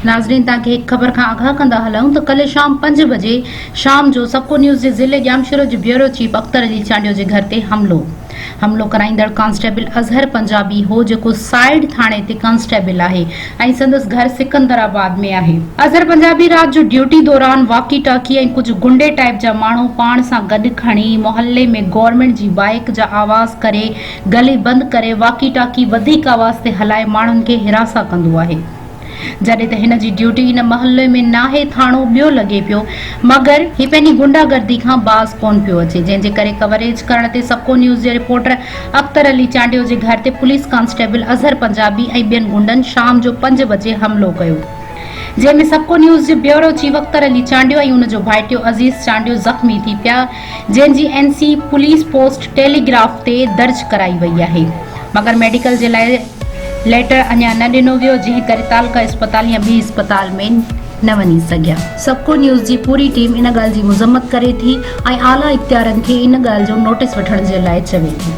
नाज़रीन तक एक खबर का आगाह कंदा हलूं तो कल शाम 5 बजे शाम जो सबको न्यूज़ के ज़िले जामशोरो जो ब्यूरो चीफ अख्तर अली चांडियो के घर ते हमलो कराईंदड़ कांस्टेबल अजहर पंजाबी हो जो साइड थाने ते कांस्टेबल है ऐं संदस घर सिकंदराबाद में है। अजहर पंजाबी रात जो ड्यूटी दौरान वाकी टाकी ऐं कुछ गुंडे टाइप जा मानू पान सां गड खणी मोहल्ले में गवर्नमेंट जी बाइक जा आवाज करे गली बंद करे वाकी टाकी वधिक आवाज ते हलाए माण्हुनि खे हिरासा कंदो आहे। जॾहिं त हिन जी ड्यूटी इन मोहल्ले में नाहे थाणो ॿियो लॻे पियो मगर ही पंहिंजी गुंडागर्दी खां बाज़ कोन पियो अचे, जंहिंजे करे कवरेज करण ते सबको न्यूज़ जे रिपोर्टर अख्तर अली चांडियो जे घर ते पुलिस कांस्टेबल अजहर पंजाबी ऐं ॿियनि गुंडनि शाम जो 5 बजे हमलो कयो, जंहिंमें सबको न्यूज़ जे ब्यूरो चीफ अख्तर अली चांडियो ऐं उन जो भाइटियो अज़ीज़ चांडियो ज़ख़्मी थी पिया, जंहिंजी NC पुलिस पोस्ट टेलीग्राफ ते दर्ज कराई वई आहे मगर मेडिकल जे लाइ लेटर अञा न ॾिनो वियो, जंहिं करे तालका अस्पताल या ॿी अस्पताल में न वञी सघिया। सबको न्यूज़ जी पूरी टीम इन ॻाल्हि जी मज़म्मत करे थी ऐं आला इख्तियारनि खे इन ॻाल्हि जो नोटिस वठण जे लाइ चवे थी।